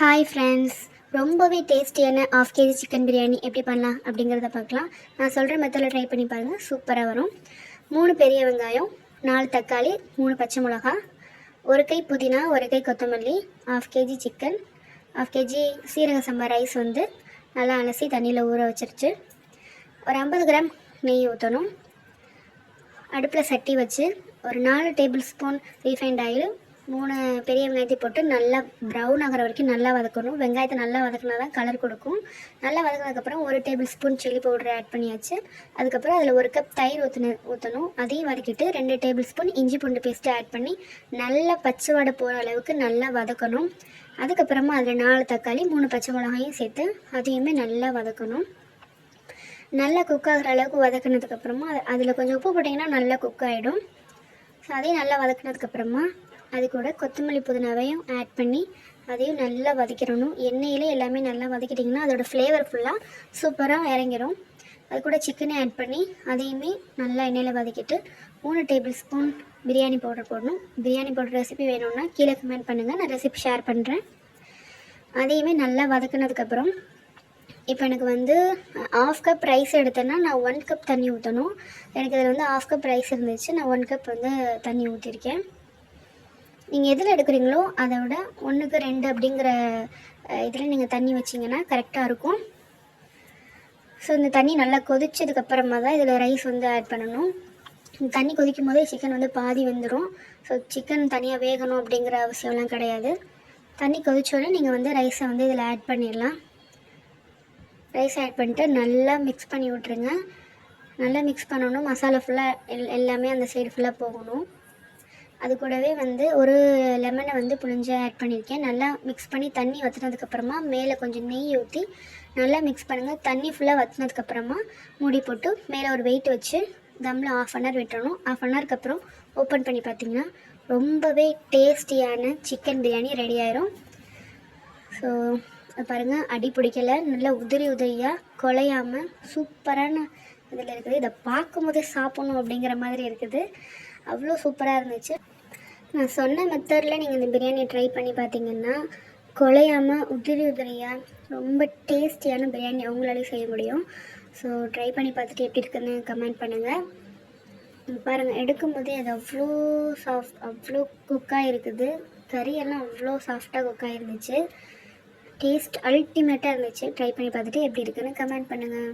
Hi friends, ரொம்பவே டேஸ்டியான half KG chicken biryani எப்படி பண்ணலாம் அப்படிங்கிறத பார்க்கலாம். நான் சொல்கிற மெத்தடில் ட்ரை பண்ணி பாருங்கள், சூப்பராக வரும். 3 பெரிய வெங்காயம், 4 தக்காளி, 3 பச்சை மிளகா, 1 கை புதினா, 1 கை கொத்தமல்லி, half KG chicken, half KG சீரக சம்பா ரைஸ் நல்லா அலசி தண்ணியில் ஊற வச்சிருச்சு. ஒரு 50 கிராம் நெய் ஊற்றணும். அடுப்பில் சட்டி வச்சு ஒரு 4 டேபிள் ஸ்பூன் ரீஃபைண்ட் ஆயில், 3 பெரிய வெங்காயத்தை போட்டு நல்லா ப்ரௌன் ஆகிற வரைக்கும் நல்லா வதக்கணும். வெங்காயத்தை நல்லா வதக்கினா தான் கலர் கொடுக்கும். நல்லா வதக்கினதுக்கப்புறம் 1 tablespoon chilli powder add பண்ணியாச்சு. அதுக்கப்புறம் அதில் 1 கப் தயிர் ஊற்றணும். அதையும் வதக்கிட்டு 2 டேபிள் ஸ்பூன் இஞ்சி பூண்டு பேஸ்ட்டு ஆட் பண்ணி நல்லா பச்சை வாடை போகிற அளவுக்கு நல்லா வதக்கணும். அதுக்கப்புறமா அதில் 4 தக்காளி, 3 பச்சை மிளகாயும் சேர்த்து அதையுமே நல்லா வதக்கணும். நல்லா குக் ஆகிற அளவுக்கு வதக்கினதுக்கப்புறமா அதில் கொஞ்சம் உப்பு போட்டிங்கன்னா நல்லா குக் ஆகிடும். ஸோ அதையும் நல்லா வதக்கினதுக்கப்புறமா அது கூட கொத்தமல்லி புதினாவையும் ஆட் பண்ணி அதையும் நல்லா வதக்கிடணும். எண்ணெயிலே எல்லாமே நல்லா வதக்கிட்டிங்கன்னா அதோடய ஃப்ளேவர் ஃபுல்லாக சூப்பராக இறங்கிடும். அது கூட சிக்கனை ஆட் பண்ணி அதையுமே நல்லா எண்ணெயில் வதக்கிட்டு 3 டேபிள் ஸ்பூன் பிரியாணி பவுடர் போடணும். பிரியாணி பவுடர் ரெசிபி வேணும்னா கீழே கமெண்ட் பண்ணுங்கள், நான் ரெசிபி ஷேர் பண்ணுறேன். அதையுமே நல்லா வதக்கினதுக்கப்புறம் இப்போ எனக்கு 1/2 கப் ரைஸ் எடுத்தேன்னா நான் 1 கப் தண்ணி ஊற்றணும். எனக்கு இதில் 1/2 கப் ரைஸ் இருந்துச்சு, நான் 1 கப் தண்ணி ஊற்றிருக்கேன். நீங்கள் எதில் எடுக்கிறீங்களோ அதை விட 1க்கு 2 அப்படிங்கிற இதில் நீங்கள் தண்ணி வச்சிங்கன்னா கரெக்டாக இருக்கும். ஸோ இந்த தண்ணி நல்லா கொதிச்சதுக்கப்புறமா தான் இதில் ரைஸ் ஆட் பண்ணணும். தண்ணி கொதிக்கும் போதே சிக்கன் பாதி வெந்துடும். ஸோ சிக்கன் தனியாக வேகணும் அப்படிங்கிற அவசியம்லாம் கிடையாது. தண்ணி கொதிச்சோடனே நீங்கள் ரைஸை இதில் ஆட் பண்ணிடலாம். ரைஸ் ஆட் பண்ணிட்டு நல்லா மிக்ஸ் பண்ணி விட்ருங்க. நல்லா மிக்ஸ் பண்ணணும். மசாலா ஃபுல்லாக எல்லாமே அந்த சைடு ஃபுல்லாக போகணும். அது கூடவே ஒரு லெமனை புழிஞ்சு ஆட் பண்ணியிருக்கேன். நல்லா மிக்ஸ் பண்ணி தண்ணி வற்றினதுக்கப்புறமா மேலே கொஞ்சம் நெய் ஊற்றி நல்லா மிக்ஸ் பண்ணுங்கள். தண்ணி ஃபுல்லாக வற்றினதுக்கப்புறமா மூடி போட்டு மேலே ஒரு வெயிட் வச்சு தம்மில் 1/2 hour விட்டுறணும். 1/2 hourக்கு அப்புறம் ஓப்பன் பண்ணி பார்த்திங்கன்னா ரொம்பவே டேஸ்டியான சிக்கன் பிரியாணி ரெடி ஆயிரும். ஸோ பாருங்கள், அடி பிடிக்கலை, நல்லா உதிரி உதிரியாக குலையாமல் சூப்பரான இதில் இருக்குது. இதை பார்க்கும்போதே சாப்பிட்ணும் அப்படிங்கிற மாதிரி இருக்குது. அவ்வளோ சூப்பராக இருந்துச்சு. நான் சொன்ன மெத்தடில் நீங்கள் இந்த பிரியாணி ட்ரை பண்ணி பார்த்தீங்கன்னா குலையாமல் உதிரி உதிரியாக ரொம்ப டேஸ்டியான பிரியாணி அவங்களாலே செய்ய முடியும். ஸோ ட்ரை பண்ணி பார்த்துட்டு எப்படி இருக்குன்னு கமெண்ட் பண்ணுங்கள். பாருங்கள், எடுக்கும்போதே அது அவ்வளோ சாஃப்ட், அவ்வளோ குக்காக இருக்குது. கறியெல்லாம் அவ்வளோ சாஃப்டாக குக்காக இருந்துச்சு. டேஸ்ட் அல்டிமேட்டாக இருந்துச்சு. ட்ரை பண்ணி பார்த்துட்டு எப்படி இருக்குன்னு கமெண்ட் பண்ணுங்கள்.